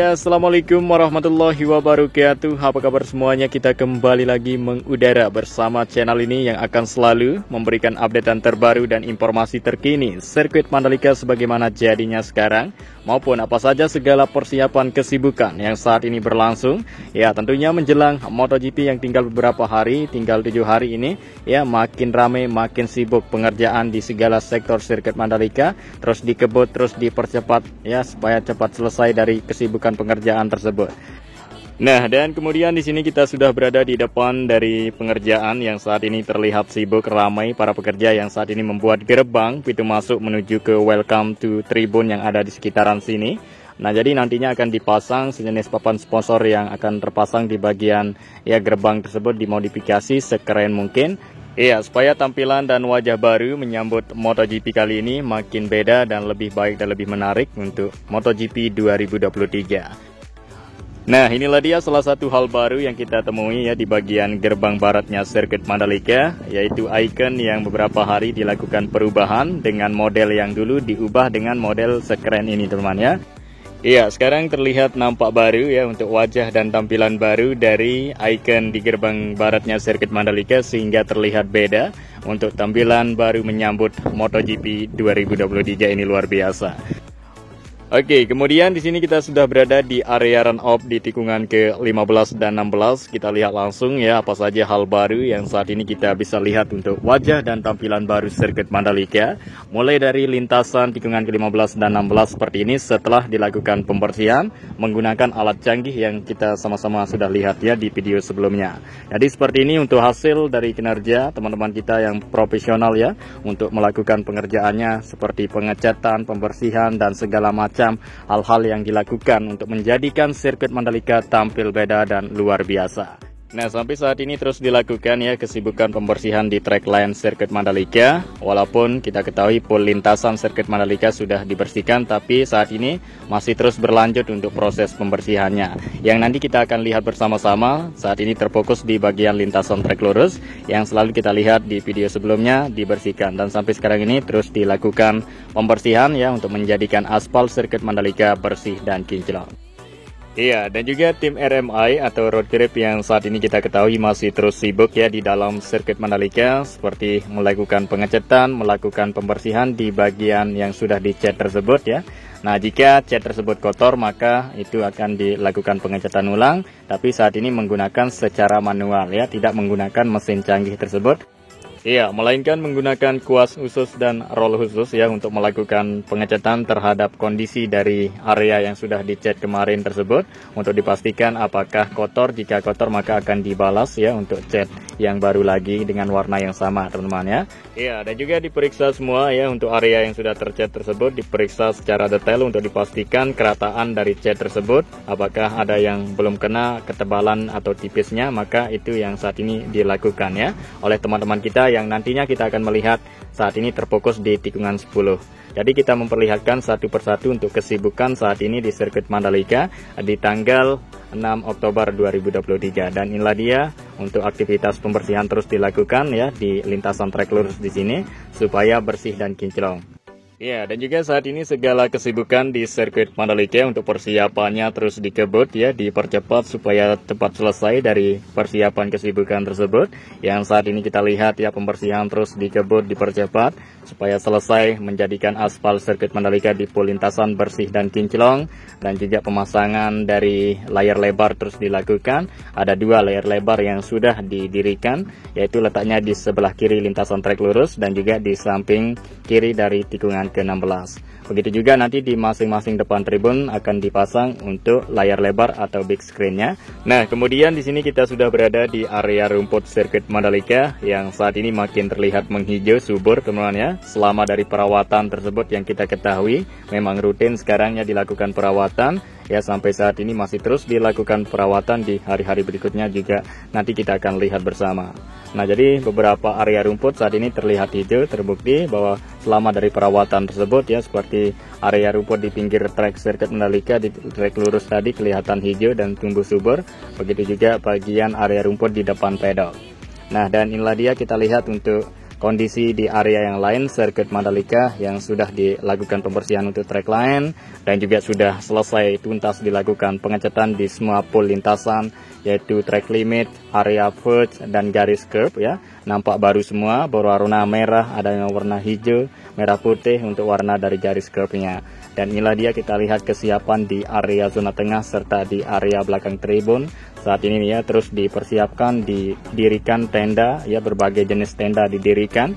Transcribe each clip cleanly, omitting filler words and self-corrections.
Ya, assalamualaikum warahmatullahi wabarakatuh. Apa kabar semuanya? Kita kembali lagi mengudara bersama channel ini yang akan selalu memberikan updatean terbaru dan informasi terkini sirkuit Mandalika sebagaimana jadinya sekarang, maupun apa saja segala persiapan kesibukan yang saat ini berlangsung. Ya, tentunya menjelang MotoGP yang tinggal beberapa hari, tinggal 7 hari ini, ya makin ramai, makin sibuk pengerjaan di segala sektor sirkuit Mandalika, terus dikebut, terus dipercepat ya supaya cepat selesai dari kesibukan pengerjaan tersebut. Nah, dan kemudian di sini kita sudah berada di depan dari pengerjaan yang saat ini terlihat sibuk ramai para pekerja yang saat ini membuat gerbang pintu masuk menuju ke welcome to tribun yang ada di sekitaran sini. Nah, jadi nantinya akan dipasang sejenis papan sponsor yang akan terpasang di bagian ya gerbang tersebut, dimodifikasi sekeren mungkin. Iya, supaya tampilan dan wajah baru menyambut MotoGP kali ini makin beda dan lebih baik dan lebih menarik untuk MotoGP 2023. Nah, inilah dia salah satu hal baru yang kita temui ya di bagian gerbang baratnya sirkuit Mandalika, yaitu icon yang beberapa hari dilakukan perubahan dengan model yang dulu diubah dengan model sekeren ini teman ya. Iya, sekarang terlihat nampak baru ya untuk wajah dan tampilan baru dari icon di gerbang baratnya sirkuit Mandalika sehingga terlihat beda untuk tampilan baru menyambut MotoGP 2023 ini luar biasa. Oke, kemudian di sini kita sudah berada di area run off di tikungan ke-15 dan 16. Kita lihat langsung ya apa saja hal baru yang saat ini kita bisa lihat untuk wajah dan tampilan baru sirkuit Mandalika. Mulai dari lintasan tikungan ke-15 dan 16 seperti ini setelah dilakukan pembersihan menggunakan alat canggih yang kita sama-sama sudah lihat ya di video sebelumnya. Jadi seperti ini untuk hasil dari kinerja teman-teman kita yang profesional ya untuk melakukan pengerjaannya seperti pengecatan, pembersihan dan segala macam hal-hal yang dilakukan untuk menjadikan sirkuit Mandalika tampil beda dan luar biasa. Nah, sampai saat ini terus dilakukan ya kesibukan pembersihan di track line sirkuit Mandalika. Walaupun kita ketahui pool lintasan sirkuit Mandalika sudah dibersihkan, tapi saat ini masih terus berlanjut untuk proses pembersihannya. Yang nanti kita akan lihat bersama-sama. Saat ini terfokus di bagian lintasan trek lurus yang selalu kita lihat di video sebelumnya dibersihkan, dan sampai sekarang ini terus dilakukan pembersihan ya untuk menjadikan aspal sirkuit Mandalika bersih dan kinclong. Iya, dan juga tim RMI atau Road Grip yang saat ini kita ketahui masih terus sibuk ya di dalam sirkuit Mandalika seperti melakukan pengecatan, melakukan pembersihan di bagian yang sudah dicat tersebut ya. Nah, jika cat tersebut kotor maka itu akan dilakukan pengecatan ulang, tapi saat ini menggunakan secara manual ya, tidak menggunakan mesin canggih tersebut. Iya, melainkan menggunakan kuas khusus dan roll khusus ya untuk melakukan pengecatan terhadap kondisi dari area yang sudah dicat kemarin tersebut untuk dipastikan apakah kotor. Jika kotor maka akan dibalas ya untuk cat yang baru lagi dengan warna yang sama teman-teman ya. Iya, dan juga diperiksa semua ya untuk area yang sudah tercat tersebut, diperiksa secara detail untuk dipastikan kerataan dari cat tersebut, apakah ada yang belum kena ketebalan atau tipisnya, maka itu yang saat ini dilakukan ya oleh teman-teman kita yang nantinya kita akan melihat saat ini terfokus di tikungan 10. Jadi kita memperlihatkan satu persatu untuk kesibukan saat ini di sirkuit Mandalika di tanggal 6 Oktober 2023, dan inilah dia untuk aktivitas pembersihan terus dilakukan ya di lintasan trek lurus di sini supaya bersih dan kinclong. Ya, dan juga saat ini segala kesibukan di sirkuit Mandalika untuk persiapannya terus dikebut ya, dipercepat supaya cepat selesai dari persiapan kesibukan tersebut. Yang saat ini kita lihat ya pembersihan terus dikebut, dipercepat supaya selesai menjadikan aspal sirkuit Mandalika di pool lintasan bersih dan kinclong, dan juga pemasangan dari layar lebar terus dilakukan. Ada 2 layar lebar yang sudah didirikan, yaitu letaknya di sebelah kiri lintasan trek lurus dan juga di samping kiri dari tikungan ke-16. Begitu juga nanti di masing-masing depan tribun akan dipasang untuk layar lebar atau big screen-nya. Nah, kemudian di sini kita sudah berada di area rumput sirkuit Mandalika yang saat ini makin terlihat menghijau subur teman-teman ya. Selama dari perawatan tersebut yang kita ketahui memang rutin sekarang ya dilakukan perawatan ya, sampai saat ini masih terus dilakukan perawatan. Di hari-hari berikutnya juga nanti kita akan lihat bersama. Nah, jadi beberapa area rumput saat ini terlihat hijau, terbukti bahwa selama dari perawatan tersebut ya, seperti area rumput di pinggir trek sirkuit Mandalika di trek lurus tadi kelihatan hijau dan tumbuh subur. Begitu juga bagian area rumput di depan pedal. Nah, dan inilah dia kita lihat untuk kondisi di area yang lain sirkuit Mandalika yang sudah dilakukan pembersihan untuk trek lain dan juga sudah selesai tuntas dilakukan pengecatan di semua pool lintasan, yaitu track limit, area verge dan garis curb ya. Nampak baru semua, berwarna merah, ada yang warna hijau, merah putih untuk warna dari garis curbnya. Dan inilah dia, kita lihat kesiapan di area zona tengah serta di area belakang tribun. Saat ini ya terus dipersiapkan, didirikan tenda ya, berbagai jenis tenda didirikan.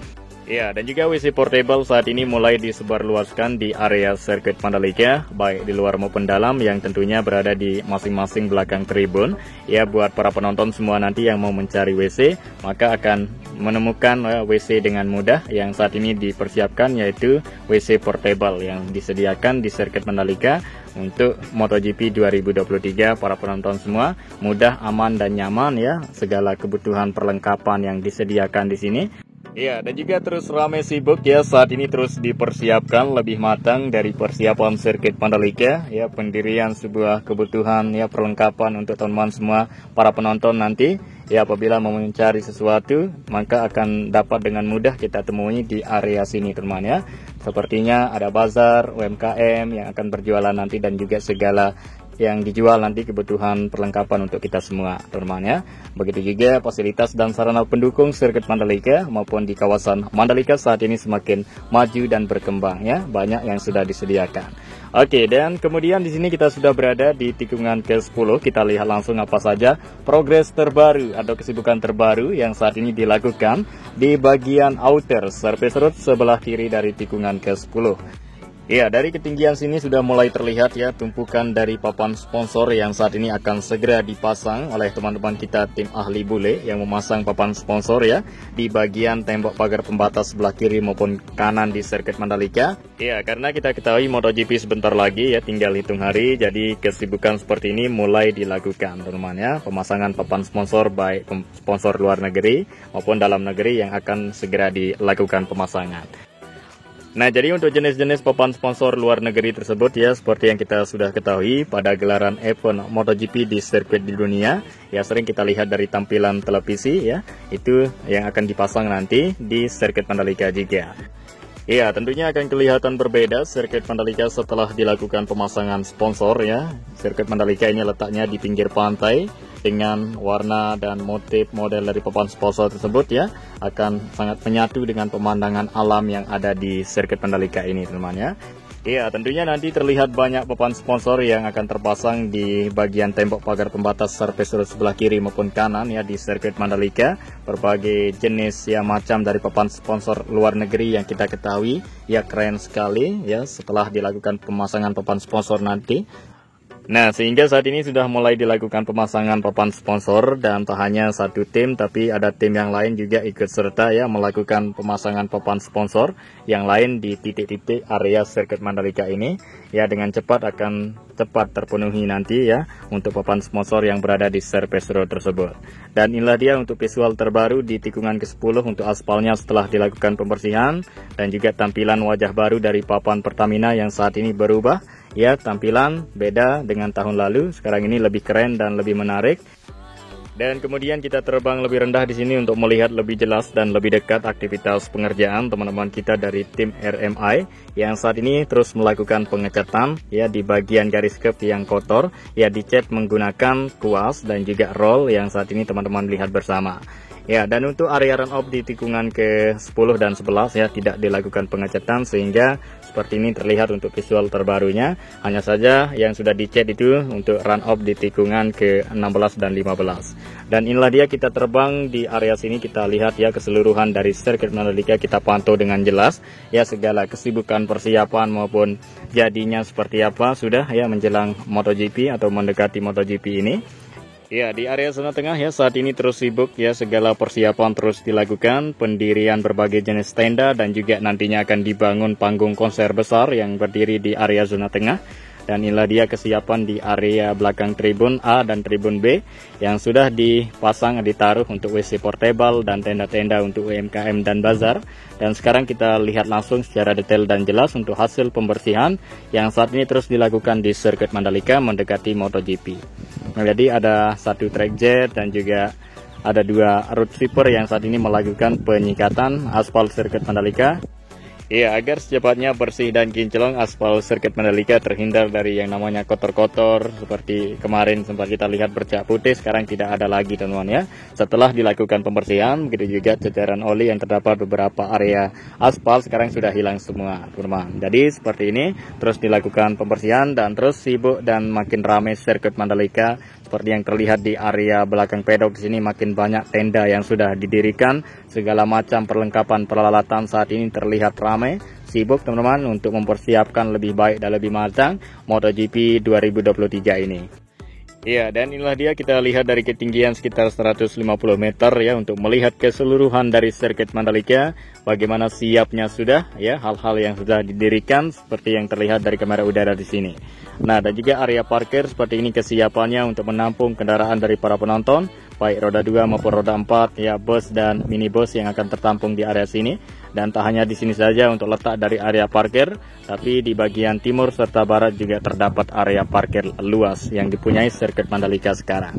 Ya, dan juga WC portable saat ini mulai disebarluaskan di area sirkuit Mandalika, baik di luar maupun dalam, yang tentunya berada di masing-masing belakang tribun. Ya, buat para penonton semua nanti yang mau mencari WC, maka akan menemukan WC dengan mudah. Yang saat ini dipersiapkan yaitu WC portable yang disediakan di sirkuit Mandalika untuk MotoGP 2023. Para penonton semua mudah, aman dan nyaman ya, segala kebutuhan perlengkapan yang disediakan di sini. Ya, dan juga terus ramai sibuk ya, saat ini terus dipersiapkan lebih matang dari persiapan sirkuit Mandalika ya, pendirian sebuah kebutuhan ya, perlengkapan untuk teman-teman semua para penonton nanti ya. Apabila mau mencari sesuatu maka akan dapat dengan mudah kita temui di area sini teman ya. Sepertinya ada bazar UMKM yang akan berjualan nanti dan juga segala yang dijual nanti kebutuhan perlengkapan untuk kita semua teman ya. Begitu juga fasilitas dan sarana pendukung sirkuit Mandalika maupun di kawasan Mandalika saat ini semakin maju dan berkembang ya, banyak yang sudah disediakan. Oke, dan kemudian di sini kita sudah berada di tikungan ke-10. Kita lihat langsung apa saja progres terbaru atau kesibukan terbaru yang saat ini dilakukan di bagian outer surface road sebelah kiri dari tikungan ke-10. Ya, dari ketinggian sini sudah mulai terlihat ya tumpukan dari papan sponsor yang saat ini akan segera dipasang oleh teman-teman kita tim ahli bule yang memasang papan sponsor ya di bagian tembok pagar pembatas sebelah kiri maupun kanan di sirkuit Mandalika. Ya, karena kita ketahui MotoGP sebentar lagi ya, tinggal hitung hari, jadi kesibukan seperti ini mulai dilakukan teman-teman ya, pemasangan papan sponsor baik sponsor luar negeri maupun dalam negeri yang akan segera dilakukan pemasangan. Nah, jadi untuk jenis-jenis papan sponsor luar negeri tersebut ya, seperti yang kita sudah ketahui pada gelaran event MotoGP di sirkuit di dunia ya, sering kita lihat dari tampilan televisi ya, itu yang akan dipasang nanti di sirkuit Mandalika juga. Ya, tentunya akan kelihatan berbeda sirkuit Mandalika setelah dilakukan pemasangan sponsor ya. Sirkuit Mandalika ini letaknya di pinggir pantai dengan warna dan motif model dari papan sponsor tersebut ya, akan sangat menyatu dengan pemandangan alam yang ada di sirkuit Mandalika ini teman-teman ya. Ya, tentunya nanti terlihat banyak papan sponsor yang akan terpasang di bagian tembok pagar pembatas surface road sebelah kiri maupun kanan ya di sirkuit Mandalika. Berbagai jenis ya macam dari papan sponsor luar negeri yang kita ketahui ya, keren sekali ya setelah dilakukan pemasangan papan sponsor nanti. Nah, sehingga saat ini sudah mulai dilakukan pemasangan papan sponsor dan tak hanya satu tim tapi ada tim yang lain juga ikut serta ya melakukan pemasangan papan sponsor yang lain di titik-titik area sirkuit Mandalika ini ya, dengan cepat akan tepat terpenuhi nanti ya untuk papan sponsor yang berada di surface road tersebut. Dan inilah dia untuk visual terbaru di tikungan ke-10 untuk aspalnya setelah dilakukan pembersihan dan juga tampilan wajah baru dari papan Pertamina yang saat ini berubah ya, tampilan beda dengan tahun lalu, sekarang ini lebih keren dan lebih menarik. Dan kemudian kita terbang lebih rendah di sini untuk melihat lebih jelas dan lebih dekat aktivitas pengerjaan teman-teman kita dari tim RMI yang saat ini terus melakukan pengecatan ya di bagian garis curb yang kotor ya, dicat menggunakan kuas dan juga roll yang saat ini teman-teman lihat bersama. Ya, dan untuk area run off di tikungan ke-10 dan 11 ya tidak dilakukan pengecatan, sehingga seperti ini terlihat untuk visual terbarunya. Hanya saja yang sudah dicat itu untuk run off di tikungan ke-16 dan 15. Dan inilah dia, kita terbang di area sini, kita lihat ya keseluruhan dari sirkuit Mandalika, kita pantau dengan jelas ya segala kesibukan persiapan maupun jadinya seperti apa sudah ya menjelang MotoGP atau mendekati MotoGP ini. Ya, di area zona tengah ya saat ini terus sibuk ya, segala persiapan terus dilakukan, pendirian berbagai jenis tenda dan juga nantinya akan dibangun panggung konser besar yang berdiri di area zona tengah. Dan inilah dia kesiapan di area belakang tribun A dan tribun B yang sudah dipasang, ditaruh untuk WC portable dan tenda-tenda untuk UMKM dan bazar. Dan sekarang kita lihat langsung secara detail dan jelas untuk hasil pembersihan yang saat ini terus dilakukan di sirkuit Mandalika mendekati MotoGP. Nah, jadi ada satu track jet dan juga ada 2 road sweeper yang saat ini melakukan penyikatan aspal sirkuit Mandalika. Ya, agar secepatnya bersih dan kinclong aspal sirkuit Mandalika, terhindar dari yang namanya kotor-kotor seperti kemarin sempat kita lihat bercak putih, sekarang tidak ada lagi teman-teman ya. Setelah dilakukan pembersihan, begitu juga ceceran oli yang terdapat beberapa area aspal sekarang sudah hilang semua teman-teman. Jadi seperti ini terus dilakukan pembersihan dan terus sibuk dan makin ramai sirkuit Mandalika. Seperti yang terlihat di area belakang pedok di sini, makin banyak tenda yang sudah didirikan, segala macam perlengkapan peralatan saat ini terlihat ramai, sibuk teman-teman untuk mempersiapkan lebih baik dan lebih matang MotoGP 2023 ini. Ya, dan inilah dia, kita lihat dari ketinggian sekitar 150 meter ya untuk melihat keseluruhan dari sirkuit Mandalika, bagaimana siapnya sudah ya hal-hal yang sudah didirikan seperti yang terlihat dari kamera udara di sini. Nah, dan juga area parkir seperti ini kesiapannya untuk menampung kendaraan dari para penonton, baik roda 2 maupun roda 4 ya, bus dan minibus yang akan tertampung di area sini. Dan tak hanya di sini saja untuk letak dari area parkir, tapi di bagian timur serta barat juga terdapat area parkir luas yang dipunyai sirkuit Mandalika sekarang.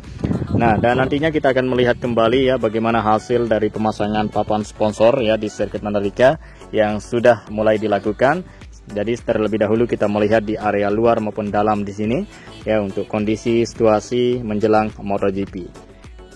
Nah, dan nantinya kita akan melihat kembali ya bagaimana hasil dari pemasangan papan sponsor ya di sirkuit Mandalika yang sudah mulai dilakukan. Jadi terlebih dahulu kita melihat di area luar maupun dalam di sini ya untuk kondisi situasi menjelang MotoGP.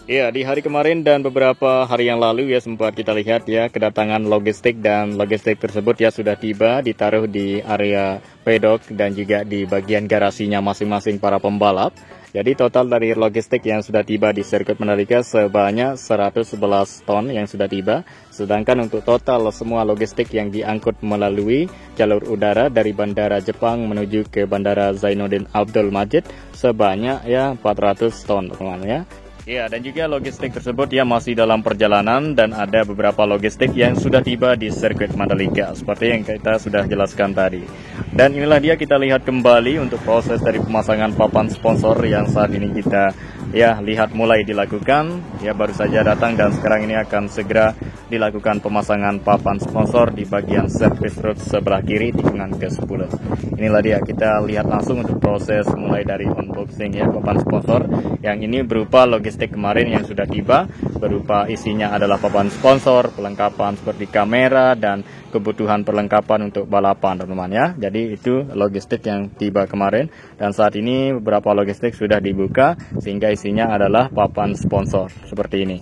Ya, di hari kemarin dan beberapa hari yang lalu ya sempat kita lihat ya kedatangan logistik, dan logistik tersebut ya sudah tiba ditaruh di area pedok dan juga di bagian garasinya masing-masing para pembalap. Jadi total dari logistik yang sudah tiba di sirkuit Mandalika sebanyak 111 ton yang sudah tiba. Sedangkan untuk total semua logistik yang diangkut melalui jalur udara dari Bandara Jepang menuju ke Bandara Zainuddin Abdul Majid sebanyak ya 400 ton teman-teman ya. Ya, dan juga logistik tersebut ya masih dalam perjalanan dan ada beberapa logistik yang sudah tiba di sirkuit Mandalika seperti yang kita sudah jelaskan tadi. Dan inilah dia, kita lihat kembali untuk proses dari pemasangan papan sponsor yang saat ini kita ya lihat mulai dilakukan. Ya, baru saja datang dan sekarang ini akan segera dilakukan pemasangan papan sponsor di bagian service road sebelah kiri tikungan ke-10. Inilah dia, kita lihat langsung untuk proses mulai dari unboxing ya papan sponsor yang ini berupa logistik kemarin yang sudah tiba, berupa isinya adalah papan sponsor, perlengkapan seperti kamera dan kebutuhan perlengkapan untuk balapan teman-teman ya. Jadi itu logistik yang tiba kemarin, dan saat ini beberapa logistik sudah dibuka sehingga isinya adalah papan sponsor seperti ini.